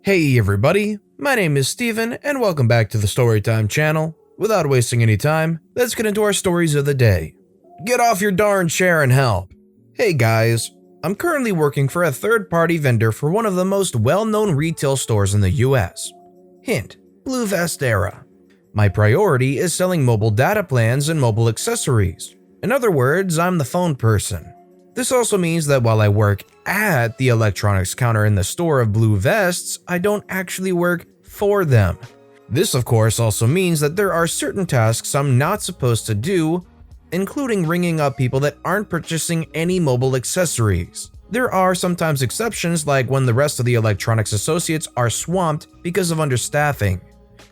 Hey everybody, my name is Steven and welcome back to the Storytime channel. Without wasting any time, let's get into our stories of the day. Get off your darn chair and help. Hey guys, I'm currently working for a third-party vendor for one of the most well-known retail stores in the US. Hint, Blue Vest era. My priority is selling mobile data plans and mobile accessories. In other words, I'm the phone person. This also means that while I work at the electronics counter in the store of Blue Vests, I don't actually work for them. This of course also means that there are certain tasks I'm not supposed to do, including ringing up people that aren't purchasing any mobile accessories. There are sometimes exceptions, like when the rest of the electronics associates are swamped because of understaffing.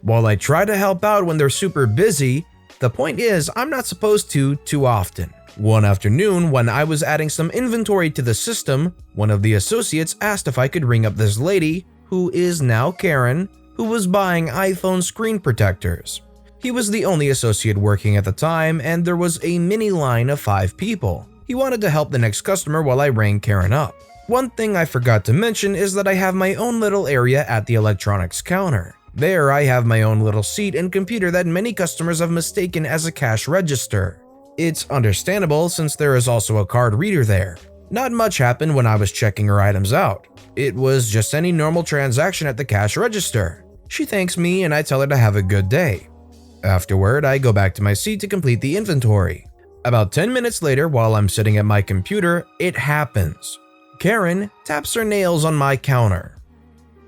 While I try to help out when they're super busy, the point is I'm not supposed to too often. One afternoon, when I was adding some inventory to the system, one of the associates asked if I could ring up this lady, who is now Karen, who was buying iPhone screen protectors. He was the only associate working at the time, and there was a mini line of 5 people. He wanted to help the next customer while I rang Karen up. One thing I forgot to mention is that I have my own little area at the electronics counter. There I have my own little seat and computer that many customers have mistaken as a cash register. It's understandable since there is also a card reader there. Not much happened when I was checking her items out. It was just any normal transaction at the cash register. She thanks me and I tell her to have a good day. Afterward, I go back to my seat to complete the inventory. About 10 minutes later, while I'm sitting at my computer, it happens. Karen taps her nails on my counter.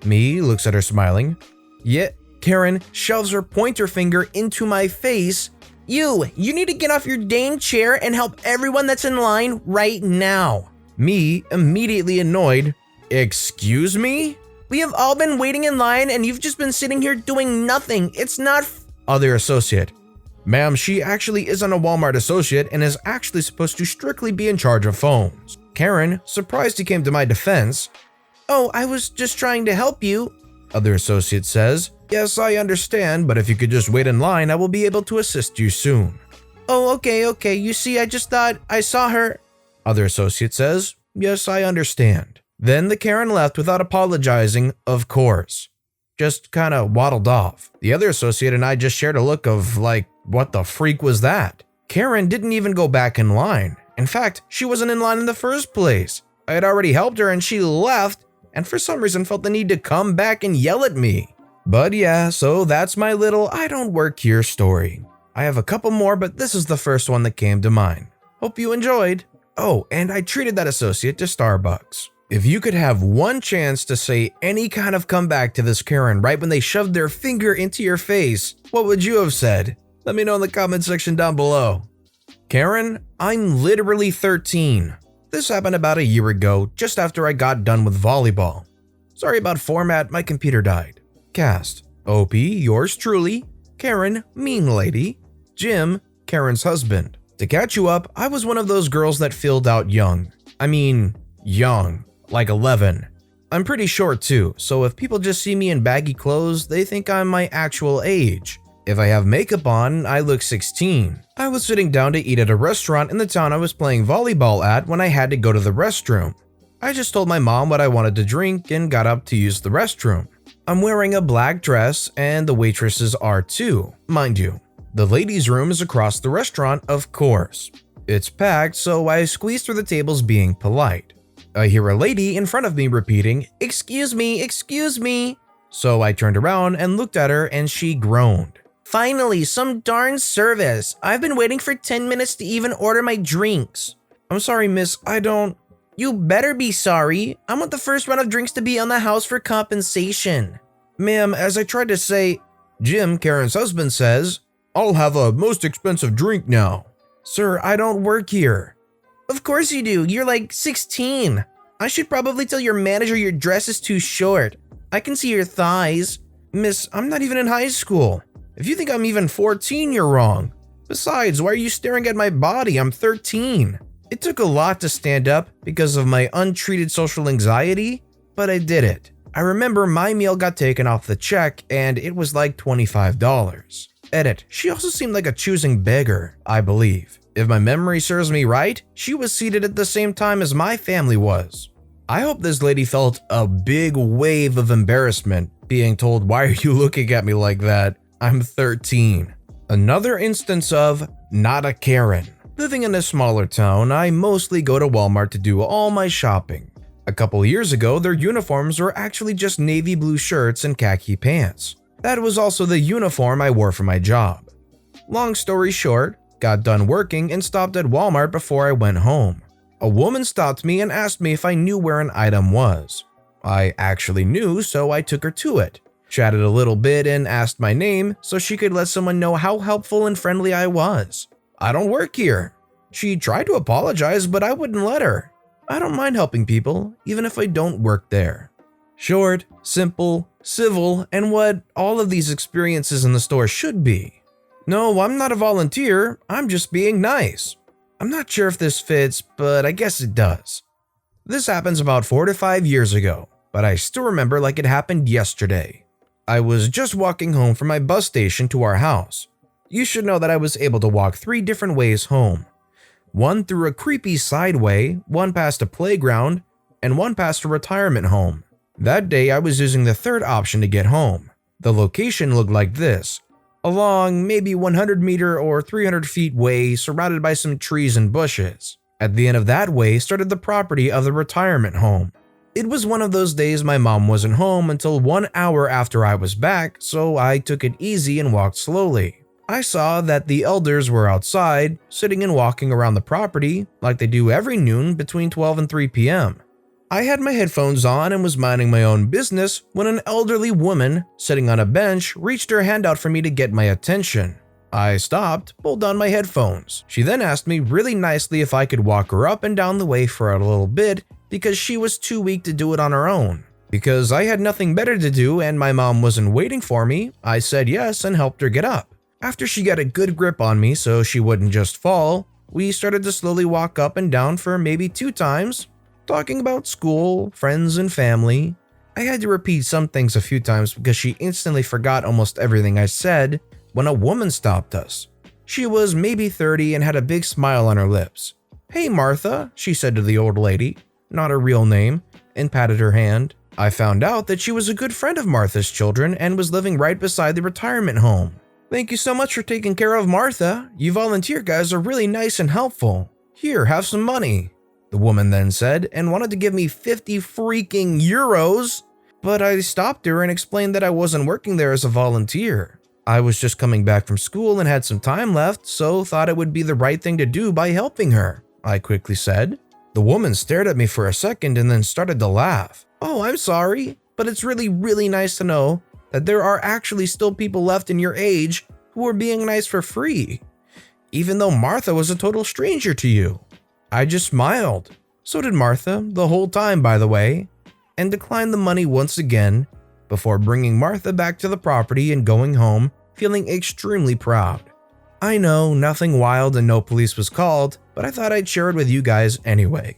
Me looks at her smiling. Yet, Karen shoves her pointer finger into my face. You need to get off your dang chair and help everyone that's in line right now. Me, immediately annoyed. Excuse me? We have all been waiting in line and you've just been sitting here doing nothing. It's not Other associate. Ma'am, she actually isn't a Walmart associate and is actually supposed to strictly be in charge of phones. Karen, surprised he came to my defense. Oh, I was just trying to help you. Other associate says, yes, I understand, but if you could just wait in line, I will be able to assist you soon. Oh, okay, you see, I just thought I saw her. Other associate says, yes, I understand. Then the Karen left without apologizing, of course. Just kinda waddled off. The other associate and I just shared a look of like, what the freak was that? Karen didn't even go back in line. In fact, she wasn't in line in the first place. I had already helped her and she left, and for some reason felt the need to come back and yell at me. But yeah, so that's my little I don't work here story. I have a couple more, but this is the first one that came to mind. Hope you enjoyed. Oh, and I treated that associate to Starbucks. If you could have one chance to say any kind of comeback to this Karen right when they shoved their finger into your face, what would you have said? Let me know in the comment section down below. Karen, I'm literally 13. This happened about a year ago, just after I got done with volleyball. Sorry about format, my computer died. Cast: OP, yours truly, Karen, mean lady, Jim, Karen's husband. To catch you up, I was one of those girls that filled out young. I mean, young, like 11. I'm pretty short too, so if people just see me in baggy clothes, they think I'm my actual age. If I have makeup on, I look 16. I was sitting down to eat at a restaurant in the town I was playing volleyball at when I had to go to the restroom. I just told my mom what I wanted to drink and got up to use the restroom. I'm wearing a black dress and the waitresses are too, mind you. The ladies' room is across the restaurant, of course. It's packed, so I squeeze through the tables being polite. I hear a lady in front of me repeating, excuse me. So I turned around and looked at her and she groaned. Finally, some darn service. I've been waiting for 10 minutes to even order my drinks. I'm sorry, miss, I don't. You better be sorry. I want the first round of drinks to be on the house for compensation. Ma'am, as I tried to say, Jim, Karen's husband, says, I'll have a most expensive drink now. Sir, I don't work here. Of course you do. You're like 16. I should probably tell your manager your dress is too short. I can see your thighs. Miss, I'm not even in high school. If you think I'm even 14, you're wrong. Besides, why are you staring at my body? I'm 13. It took a lot to stand up because of my untreated social anxiety, but I did it. I remember my meal got taken off the check and it was like $25. Edit, she also seemed like a choosing beggar, I believe. If my memory serves me right, she was seated at the same time as my family was. I hope this lady felt a big wave of embarrassment being told, "Why are you looking at me like that? I'm 13. Another instance of not a Karen. Living in a smaller town, I mostly go to Walmart to do all my shopping. A couple years ago, their uniforms were actually just navy blue shirts and khaki pants. That was also the uniform I wore for my job. Long story short, got done working and stopped at Walmart before I went home. A woman stopped me and asked me if I knew where an item was. I actually knew, so I took her to it. Chatted a little bit and asked my name so she could let someone know how helpful and friendly I was. I don't work here. She tried to apologize, but I wouldn't let her. I don't mind helping people, even if I don't work there. Short, simple, civil, and what all of these experiences in the store should be. No, I'm not a volunteer, I'm just being nice. I'm not sure if this fits, but I guess it does. This happens about 4 to 5 years ago, but I still remember like it happened yesterday. I was just walking home from my bus station to our house. You should know that I was able to walk 3 different ways home. One through a creepy side way, one past a playground, and one past a retirement home. That day I was using the third option to get home. The location looked like this. A long, maybe 100 meter or 300 feet way surrounded by some trees and bushes. At the end of that way started the property of the retirement home. It was one of those days my mom wasn't home until 1 hour after I was back, so I took it easy and walked slowly. I saw that the elders were outside, sitting and walking around the property like they do every noon between 12 and 3 p.m. I had my headphones on and was minding my own business when an elderly woman sitting on a bench reached her hand out for me to get my attention. I stopped, pulled on my headphones. She then asked me really nicely if I could walk her up and down the way for a little bit because she was too weak to do it on her own. Because I had nothing better to do and my mom wasn't waiting for me, I said yes and helped her get up. After she got a good grip on me so she wouldn't just fall, we started to slowly walk up and down for maybe 2 times, talking about school, friends, and family. I had to repeat some things a few times because she instantly forgot almost everything I said when a woman stopped us. She was maybe 30 and had a big smile on her lips. "Hey Martha," she said to the old lady, not her real name, and patted her hand. I found out that she was a good friend of Martha's children and was living right beside the retirement home. "Thank you so much for taking care of Martha. You volunteer guys are really nice and helpful. Here, have some money," the woman then said and wanted to give me 50 freaking euros. But I stopped her and explained that I wasn't working there as a volunteer. I was just coming back from school and had some time left, so thought it would be the right thing to do by helping her, I quickly said. The woman stared at me for a second and then started to laugh. "Oh, I'm sorry, but it's really nice to know that there are actually still people left in your age who are being nice for free, even though Martha was a total stranger to you." I just smiled. So did Martha, the whole time by the way, and declined the money once again before bringing Martha back to the property and going home feeling extremely proud. I know, nothing wild and no police was called, but I thought I'd share it with you guys anyway.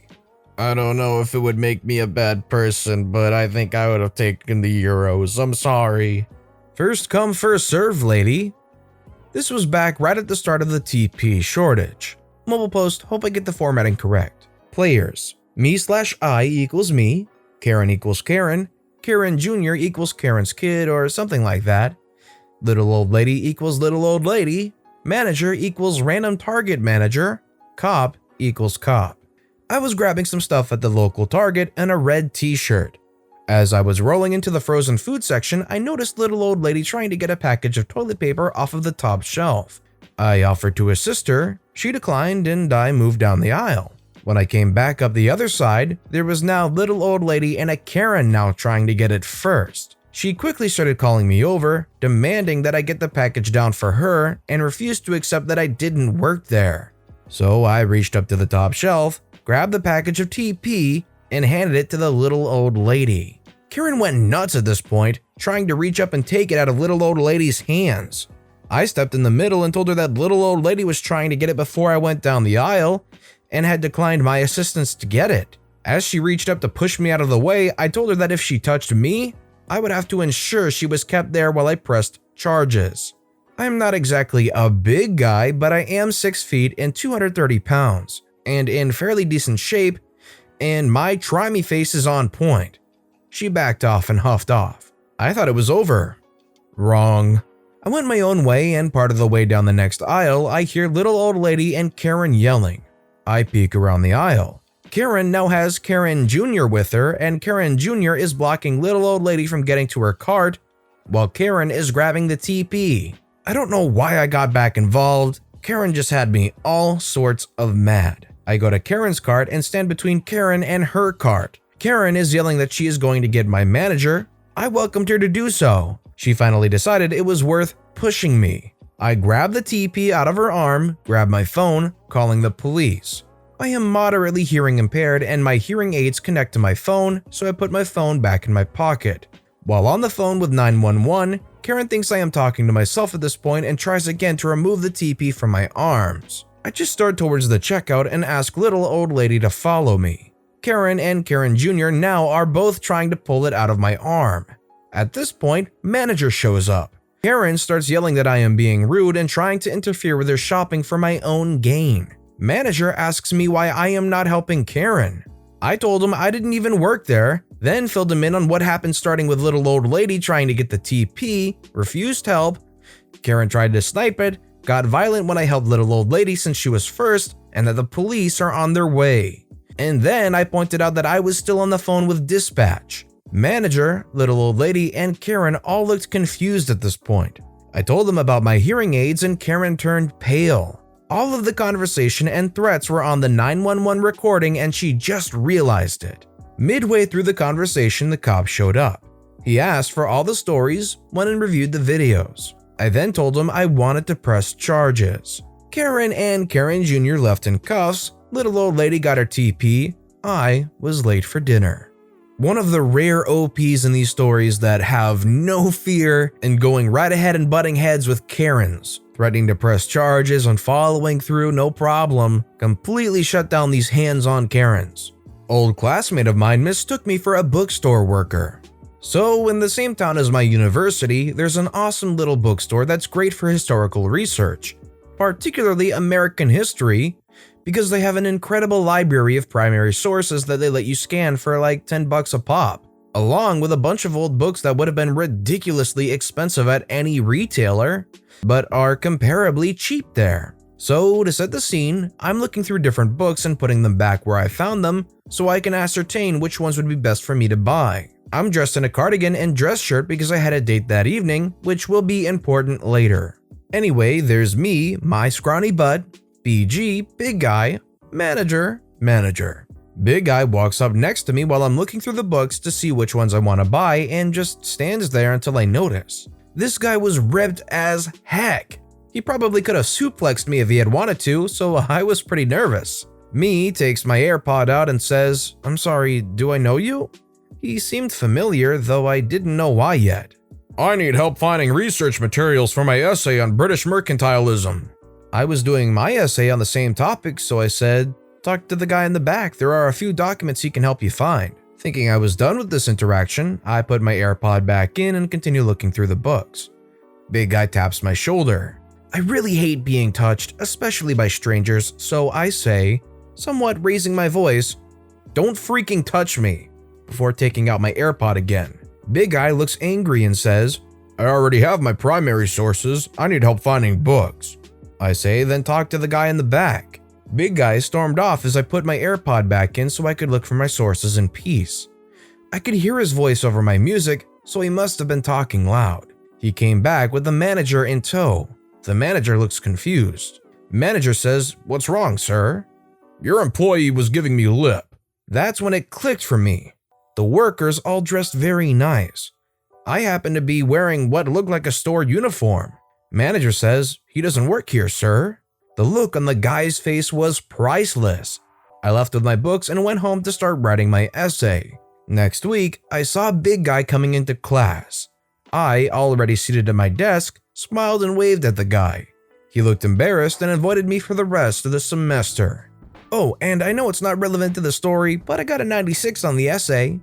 I don't know if it would make me a bad person, but I think I would have taken the euros. I'm sorry. First come, first serve, lady. This was back right at the start of the TP shortage. Mobile post, hope I get the formatting correct. Players, me/I equals me, Karen equals Karen, Karen Jr. equals Karen's kid or something like that. Little old lady equals little old lady. Manager equals random target manager. Cop equals cop. I was grabbing some stuff at the local Target and a red t-shirt. As I was rolling into the frozen food section, I noticed little old lady trying to get a package of toilet paper off of the top shelf. I offered to assist her, she declined, and I moved down the aisle. When I came back up the other side, there was now little old lady and a Karen now trying to get it first. She quickly started calling me over, demanding that I get the package down for her and refused to accept that I didn't work there. So I reached up to the top shelf, grabbed the package of TP, and handed it to the little old lady. Karen went nuts at this point, trying to reach up and take it out of little old lady's hands. I stepped in the middle and told her that little old lady was trying to get it before I went down the aisle and had declined my assistance to get it. As she reached up to push me out of the way, I told her that if she touched me, I would have to ensure she was kept there while I pressed charges. I'm not exactly a big guy, but I am 6 feet and 230 pounds, and in fairly decent shape, and my try me face is on point. She backed off and huffed off. I thought it was over. Wrong. I went my own way, and part of the way down the next aisle, I hear little old lady and Karen yelling. I peek around the aisle. Karen now has Karen Jr. with her, and Karen Jr. is blocking little old lady from getting to her cart, while Karen is grabbing the TP. I don't know why I got back involved. Karen just had me all sorts of mad. I go to Karen's cart and stand between Karen and her cart. Karen is yelling that she is going to get my manager. I welcomed her to do so. She finally decided it was worth pushing me. I grab the TP out of her arm, grab my phone, calling the police. I am moderately hearing impaired and my hearing aids connect to my phone, so I put my phone back in my pocket. While on the phone with 911, Karen thinks I am talking to myself at this point and tries again to remove the TP from my arms. I just start towards the checkout and ask little old lady to follow me. Karen and Karen Jr. now are both trying to pull it out of my arm. At this point, manager shows up. Karen starts yelling that I am being rude and trying to interfere with her shopping for my own gain. Manager asks me why I am not helping Karen. I told him I didn't even work there, then filled him in on what happened starting with little old lady trying to get the TP, refused help. Karen tried to snipe it, got violent when I helped little old lady since she was first, and that the police are on their way. And then I pointed out that I was still on the phone with dispatch. Manager, little old lady, and Karen all looked confused at this point. I told them about my hearing aids and Karen turned pale. All of the conversation and threats were on the 911 recording and she just realized it. Midway through the conversation, the cop showed up. He asked for all the stories, went and reviewed the videos. I then told him I wanted to press charges. Karen and Karen Jr. left in cuffs, little old lady got her TP, I was late for dinner. One of the rare OPs in these stories that have no fear and going right ahead and butting heads with Karens, threatening to press charges and following through no problem, completely shut down these hands-on Karens. Old classmate of mine mistook me for a bookstore worker. So in the same town as my university, there's an awesome little bookstore that's great for historical research, particularly American history, because they have an incredible library of primary sources that they let you scan for like $10 a pop, along with a bunch of old books that would have been ridiculously expensive at any retailer, but are comparably cheap there. So to set the scene, I'm looking through different books and putting them back where I found them so I can ascertain which ones would be best for me to buy. I'm dressed in a cardigan and dress shirt because I had a date that evening, which will be important later. Anyway, there's me, my scrawny butt, BG, big guy, manager. Big guy walks up next to me while I'm looking through the books to see which ones I want to buy and just stands there until I notice. This guy was ripped as heck. He probably could have suplexed me if he had wanted to, so I was pretty nervous. Me takes my AirPod out and says, "I'm sorry, do I know you?" He seemed familiar, though I didn't know why yet. "I need help finding research materials for my essay on British mercantilism." I was doing my essay on the same topic, so I said, "Talk to the guy in the back, there are a few documents he can help you find." Thinking I was done with this interaction, I put my AirPod back in and continue looking through the books. Big guy taps my shoulder. I really hate being touched, especially by strangers, so I say, somewhat raising my voice, "Don't freaking touch me," before taking out my AirPod again. Big guy looks angry and says, "I already have my primary sources, I need help finding books." I say, then talk to the guy in the back. Big guy stormed off as I put my AirPod back in so I could look for my sources in peace. I could hear his voice over my music, so he must have been talking loud. He came back with the manager in tow. The manager looks confused. Manager says, "What's wrong, sir?" "Your employee was giving me lip." That's when it clicked for me. The workers all dressed very nice. I happen to be wearing what looked like a store uniform. Manager says, "He doesn't work here, sir." The look on the guy's face was priceless. I left with my books and went home to start writing my essay. Next week, I saw a big guy coming into class. I, already seated at my desk, smiled and waved at the guy. He looked embarrassed and avoided me for the rest of the semester. Oh, and I know it's not relevant to the story, but I got a 96 on the essay.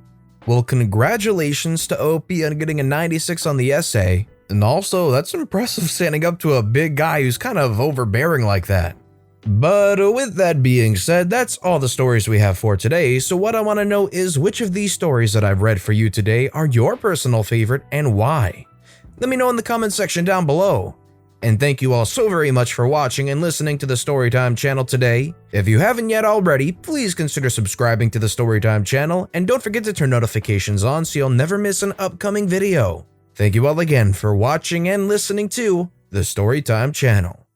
Well, congratulations to OP on getting a 96 on the essay. And also, that's impressive standing up to a big guy who's kind of overbearing like that. But with that being said, that's all the stories we have for today, so what I want to know is which of these stories that I've read for you today are your personal favorite and why? Let me know in the comment section down below. And thank you all so very much for watching and listening to the Storytime channel today. If you haven't yet already, please consider subscribing to the Storytime channel and don't forget to turn notifications on so you'll never miss an upcoming video. Thank you all again for watching and listening to the Storytime channel.